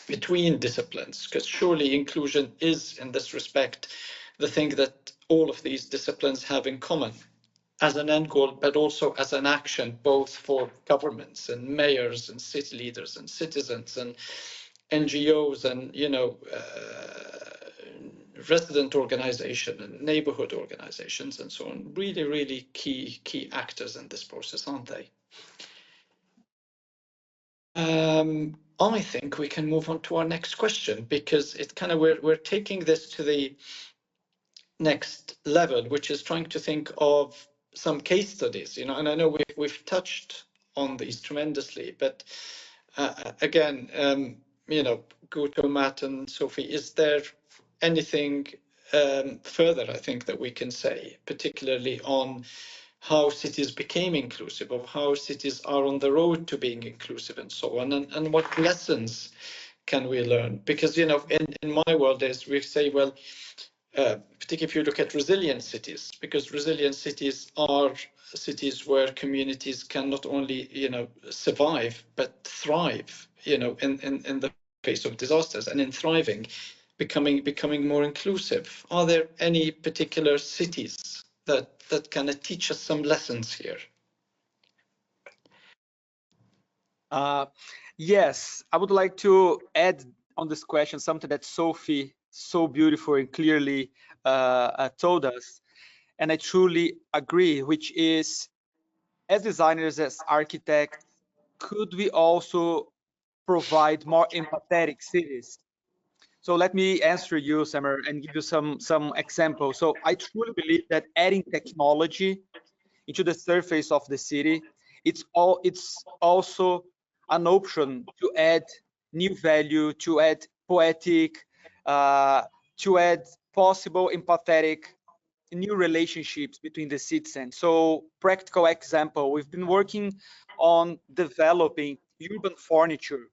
Speaker 1: between disciplines, because surely inclusion is in this respect the thing that all of these disciplines have in common as an end goal, but also as an action, both for governments and mayors and city leaders and citizens and NGOs and, you know, resident organization and neighborhood organizations and so on. Really, really key actors in this process, aren't they? I think we can move on to our next question, because it kind of we're taking this to the next level, which is trying to think of some case studies, you know, and I know we've touched on these tremendously, but again, you know, Guto, Matt, and Sophie, is there anything further, I think, that we can say, particularly on how cities became inclusive, of how cities are on the road to being inclusive and so on, and what lessons can we learn? Because, you know, in my world is we say, well, particularly if you look at resilient cities, because resilient cities are cities where communities can not only, you know, survive, but thrive, you know, in the face of disasters, and in thriving, becoming more inclusive. Are there any particular cities that kind of teach us some lessons here?
Speaker 3: Yes, I would like to add on this question something that Sophie so beautiful and clearly told us, and I truly agree, which is, as designers, as architects, could we also provide more empathetic cities? So let me answer you, Summer, and give you some examples. So I truly believe that adding technology into the surface of the city, it's also an option to add new value, to add poetic, to add possible empathetic new relationships between the citizens. So practical example, we've been working on developing urban furniture,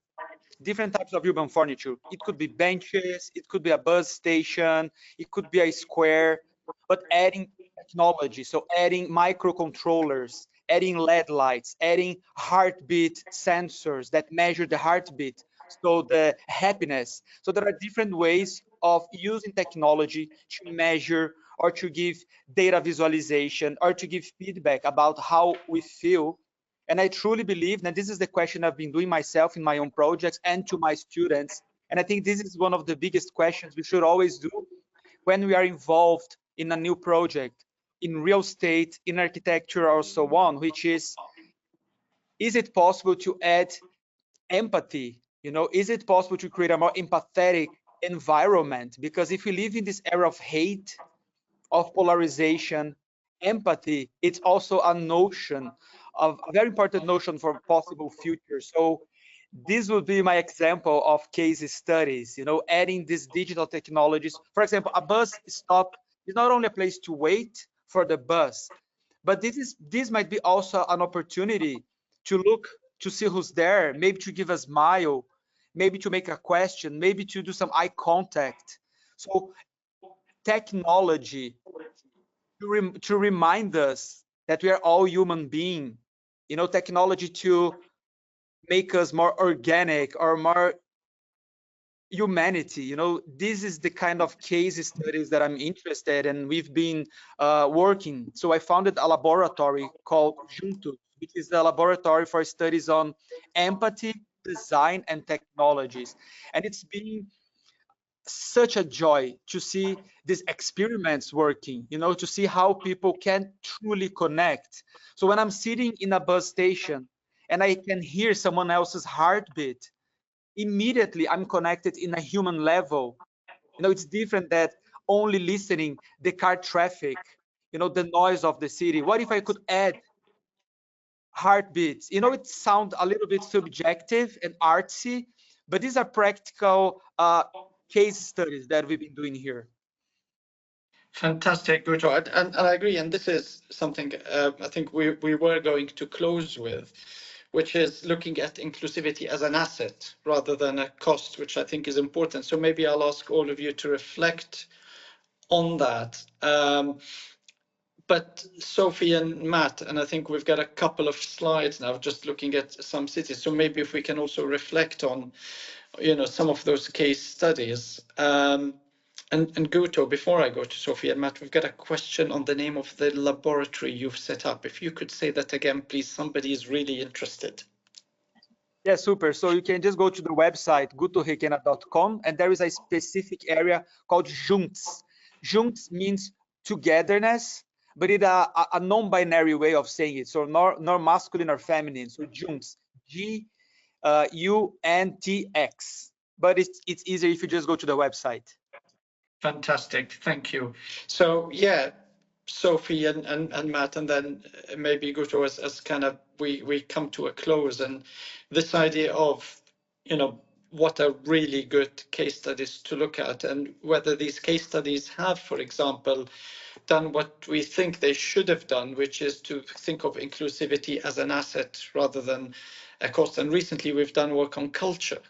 Speaker 3: different types of urban furniture. It could be benches, it could be a bus station, it could be a square, but adding technology, so adding microcontrollers, adding LED lights, adding heartbeat sensors that measure the heartbeat, so the happiness. So there are different ways of using technology to measure or to give data visualization or to give feedback about how we feel. And I truly believe that this is the question I've been doing myself in my own projects and to my students. And I think this is one of the biggest questions we should always do when we are involved in a new project, in real estate, in architecture, or so on, which is it possible to add empathy? You know, is it possible to create a more empathetic environment? Because if we live in this era of hate, of polarization, empathy, it's also a notion of a very important notion for possible future. So this would be my example of case studies, you know, adding these digital technologies. For example, a bus stop is not only a place to wait for the bus, but this might be also an opportunity to look to see who's there, maybe to give a smile, maybe to make a question, maybe to do some eye contact. So technology to remind us that we are all human beings,
Speaker 5: you know, technology to make us more organic or more humanity. You know, this is the kind of case studies that I'm interested in. We've been working. So I founded a laboratory called Juntos, which is a laboratory for studies on empathy, design, and technologies. And it's been such a joy to see these experiments working, you know, to see how people can truly connect. So when I'm sitting in a bus station and I can hear someone else's heartbeat, immediately I'm connected in a human level. You know, it's different that only listening the car traffic, you know, the noise of the city. What if I could add heartbeats? You know, it sounds a little bit subjective and artsy, but these are practical case studies that we've been doing here.
Speaker 1: Fantastic, Guto. And I agree. And this is something I think we were going to close with, which is looking at inclusivity as an asset rather than a cost, which I think is important. So maybe I'll ask all of you to reflect on that. But Sophie and Matt, and I think we've got a couple of slides now just looking at some cities. So maybe if we can also reflect on, you know, some of those case studies. And Guto, before I go to Sophie and Matt, we've got a question on the name of the laboratory you've set up. If you could say that again, please, somebody is really interested.
Speaker 5: Yeah, super. So you can just go to the website, gutorequena.com, and there is a specific area called Juntos. Juntos means togetherness, but it's a non-binary way of saying it. So nor masculine or feminine. So Juntos, G-U-N-T-X. But it's easier if you just go to the website.
Speaker 1: Fantastic, thank you. So yeah, Sophie and Matt, and then maybe Guto as kind of we come to a close, and this idea of, you know, what are really good case studies to look at, and whether these case studies have, for example, done what we think they should have done, which is to think of inclusivity as an asset rather than a cost. And recently we've done work on culture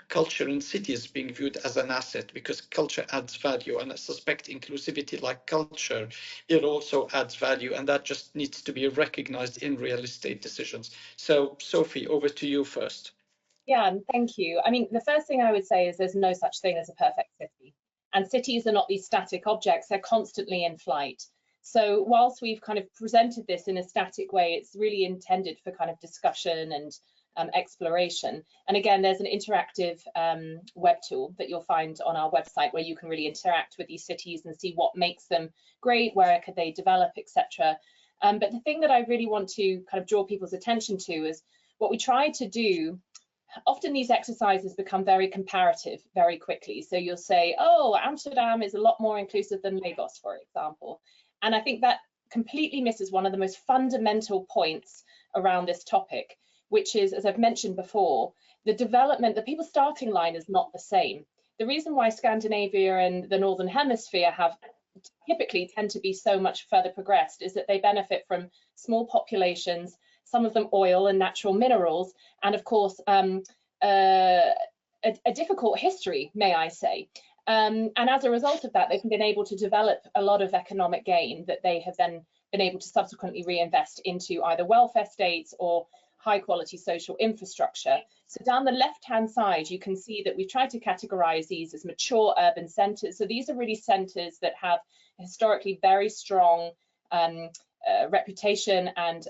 Speaker 1: in cities being viewed as an asset, because culture adds value, and I suspect inclusivity, like culture, it also adds value, and that just needs to be recognized in real estate decisions. So Sophie, over to you first.
Speaker 2: Yeah, and thank you. I mean, the first thing I would say is there's no such thing as a perfect city. And cities are not these static objects, they're constantly in flight. So whilst we've kind of presented this in a static way, it's really intended for kind of discussion and exploration. And again, there's an interactive web tool that you'll find on our website where you can really interact with these cities and see what makes them great, where could they develop, etc. But the thing that I really want to kind of draw people's attention to is what we try to do. Often these exercises become very comparative very quickly. So you'll say, oh, Amsterdam is a lot more inclusive than Lagos, for example. And I think that completely misses one of the most fundamental points around this topic, which is, as I've mentioned before, the development, the people's starting line is not the same. The reason why Scandinavia and the Northern Hemisphere have typically tend to be so much further progressed is that they benefit from small populations, some of them oil and natural minerals, and of course, a difficult history, may I say. And as a result of that, they've been able to develop a lot of economic gain that they have then been able to subsequently reinvest into either welfare states or high quality social infrastructure. So down the left-hand side, you can see that we've tried to categorize these as mature urban centers. So these are really centers that have historically very strong reputation and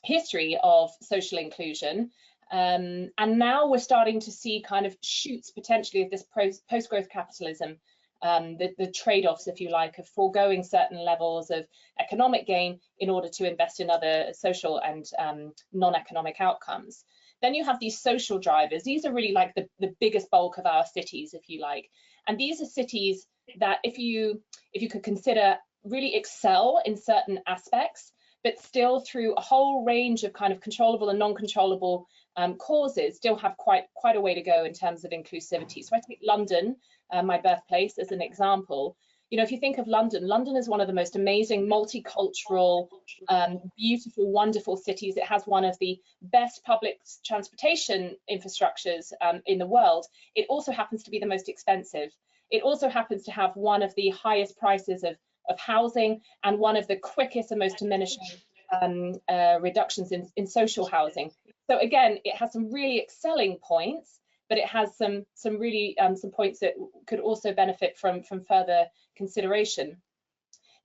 Speaker 2: history of social inclusion. And now we're starting to see kind of shoots potentially of this post-growth capitalism, the trade-offs, if you like, of foregoing certain levels of economic gain in order to invest in other social and non-economic outcomes. Then you have these social drivers. These are really like the biggest bulk of our cities, if you like. And these are cities that if you could consider really excel in certain aspects, but still through a whole range of kind of controllable and non-controllable causes, still have quite a way to go in terms of inclusivity. So I take London, my birthplace, as an example. You know, if you think of London, London is one of the most amazing, multicultural, beautiful, wonderful cities. It has one of the best public transportation infrastructures in the world. It also happens to be the most expensive. It also happens to have one of the highest prices of housing and one of the quickest and most diminishing reductions in social housing. So again, it has some really excelling points, but it has some really some points that could also benefit from further consideration.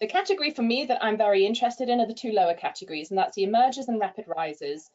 Speaker 2: The category for me that I'm very interested in are the two lower categories, and that's the emergers and rapid risers.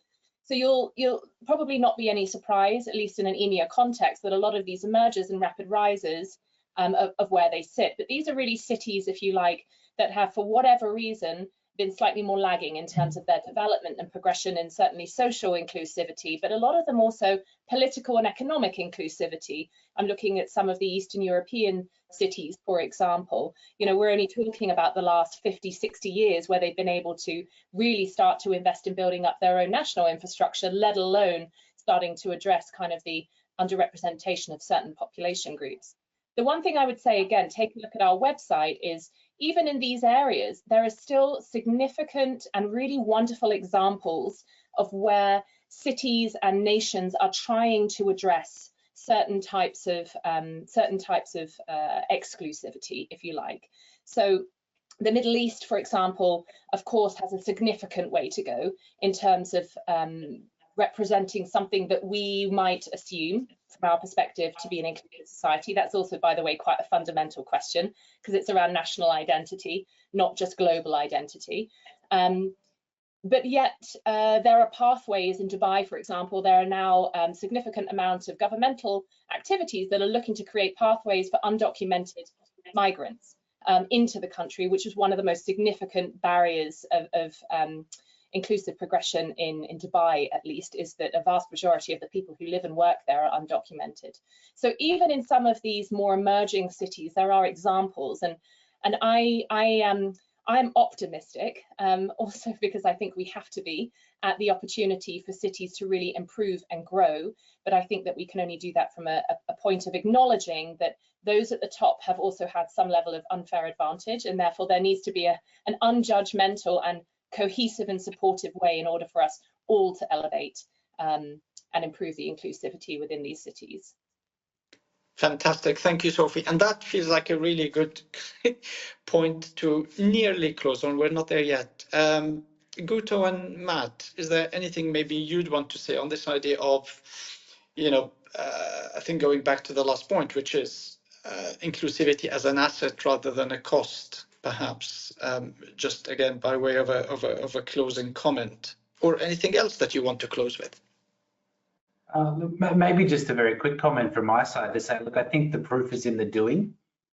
Speaker 2: So you'll probably not be any surprise, at least in an EMEA context, that a lot of these emergers and rapid risers of where they sit. But these are really cities, if you like, that have, for whatever reason, been slightly more lagging in terms of their development and progression, and certainly social inclusivity, but a lot of them also political and economic inclusivity. I'm looking at some of the Eastern European cities, for example. You know, we're only talking about the last 50, 60 years where they've been able to really start to invest in building up their own national infrastructure, let alone starting to address kind of the underrepresentation of certain population groups. The one thing I would say, again, take a look at our website, is even in these areas, there are still significant and really wonderful examples of where cities and nations are trying to address certain types of exclusivity, if you like. So the Middle East, for example, of course, has a significant way to go in terms of representing something that we might assume from our perspective to be an inclusive society. That's also, by the way, quite a fundamental question, because it's around national identity, not just global identity. But yet there are pathways in Dubai, for example. There are now significant amounts of governmental activities that are looking to create pathways for undocumented migrants into the country, which is one of the most significant barriers of inclusive progression in Dubai, at least, is that a vast majority of the people who live and work there are undocumented. So even in some of these more emerging cities, there are examples, and I'm optimistic, also because I think we have to be, at the opportunity for cities to really improve and grow. But I think that we can only do that from a point of acknowledging that those at the top have also had some level of unfair advantage, and therefore there needs to be an unjudgmental and cohesive and supportive way in order for us all to elevate and improve the inclusivity within these cities.
Speaker 1: Fantastic, thank you, Sophie. And that feels like a really good point to nearly close on. We're not there yet. Guto and Matt, is there anything maybe you'd want to say on this idea of, you know, I think going back to the last point, which is inclusivity as an asset rather than a cost, perhaps, just again by way of a closing comment, or anything else that you want to close with?
Speaker 4: Maybe just a very quick comment from my side to say, look, I think the proof is in the doing.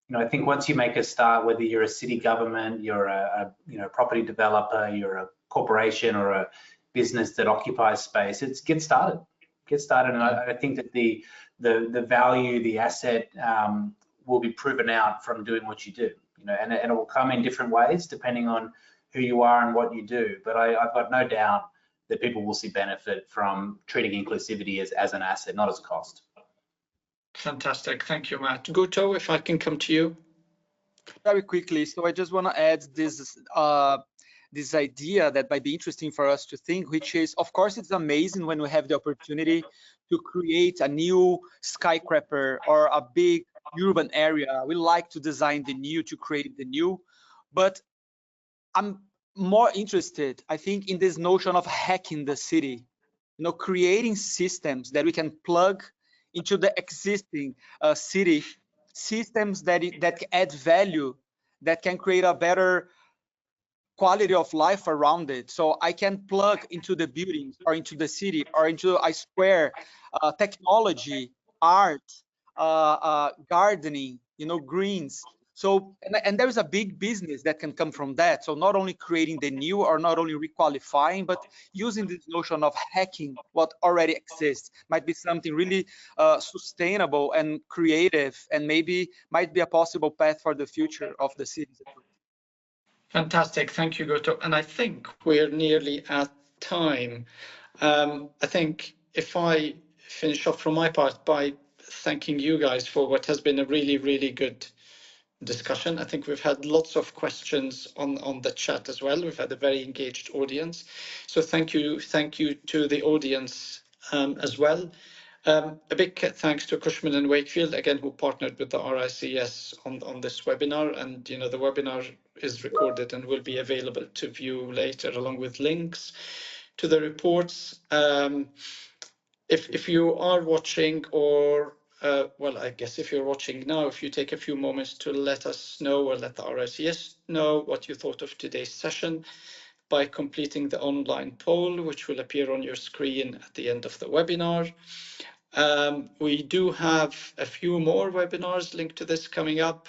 Speaker 4: You know, I think once you make a start, whether you're a city government, you're a property developer, you're a corporation or a business that occupies space, it's get started. And I think that the value, the asset will be proven out from doing what you do. You know, and it will come in different ways depending on who you are and what you do. But I've got no doubt that people will see benefit from treating inclusivity as an asset, not as a cost.
Speaker 1: Fantastic, thank you, Matt. Guto, if I can come to you.
Speaker 5: Very quickly, so I just want to add this idea that might be interesting for us to think, which is, of course, it's amazing when we have the opportunity to create a new skyscraper or a big urban area. We like to design the new, to create the new, but I'm more interested, I think, in this notion of hacking the city, you know, creating systems that we can plug into the existing city, systems that add value, that can create a better quality of life around it. So I can plug into the buildings or into the city or into a square technology, art, gardening, you know, greens. So, and there is a big business that can come from that. So not only creating the new or not only requalifying, but using this notion of hacking what already exists might be something really sustainable and creative, and maybe might be a possible path for the future of the cities.
Speaker 1: Fantastic, thank you, Guto. And I think we're nearly at time. I think if I finish off from my part by thanking you guys for what has been a really, really good discussion. I think we've had lots of questions on the chat as well. We've had a very engaged audience. So thank you to the audience as well. A big thanks to Cushman and Wakefield, again, who partnered with the RICS on this webinar. And, the webinar is recorded and will be available to view later, along with links to the reports. If you are watching, or well, I guess if you're watching now, if you take a few moments to let us know, or let the RICS know what you thought of today's session by completing the online poll, which will appear on your screen at the end of the webinar. We do have a few more webinars linked to this coming up.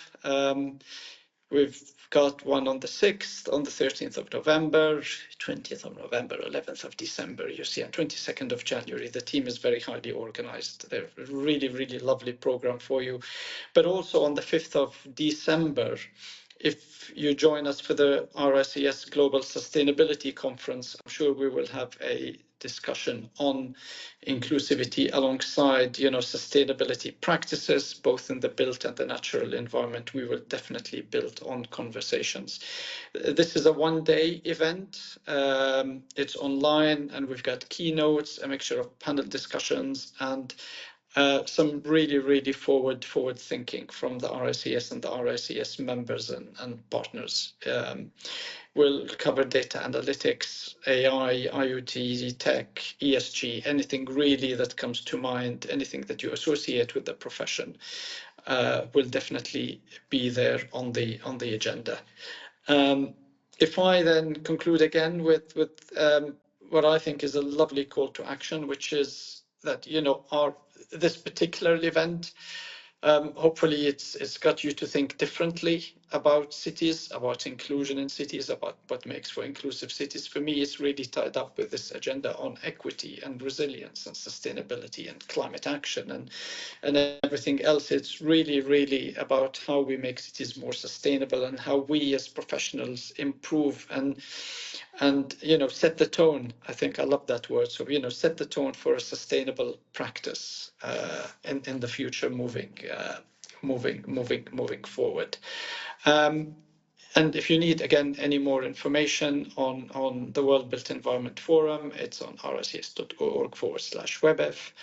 Speaker 1: We've got one on the 6th, on the 13th of November, 20th of November, 11th of December, you see, and 22nd of January. The team is very highly organized. They're a really, really lovely program for you. But also on the 5th of December, if you join us for the RICS Global Sustainability Conference, I'm sure we will have a discussion on inclusivity alongside, sustainability practices, both in the built and the natural environment. We will definitely build on conversations. This is a one-day event. It's online, and we've got keynotes, a mixture of panel discussions, and some really, really forward thinking from the RICS and the RICS members and partners. We'll cover data analytics, AI, IoT, tech, ESG, anything really that comes to mind, anything that you associate with the profession will definitely be there on the agenda. If I then conclude again with what I think is a lovely call to action, which is that, this particular event, hopefully it's got you to think differently about cities, about inclusion in cities, about what makes for inclusive cities. For me, it's really tied up with this agenda on equity and resilience and sustainability and climate action and everything else. It's really, really about how we make cities more sustainable and how we as professionals improve and set the tone. I think I love that word. So, set the tone for a sustainable practice in the future, moving forward. And if you need, again, any more information on the World Built Environment Forum, it's on rics.org/WBEF.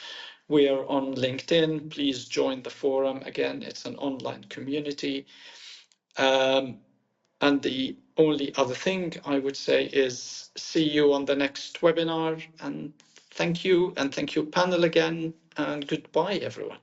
Speaker 1: We are on LinkedIn. Please join the forum. Again, it's an online community. And the only other thing I would say is see you on the next webinar. And thank you panel again, and goodbye, everyone.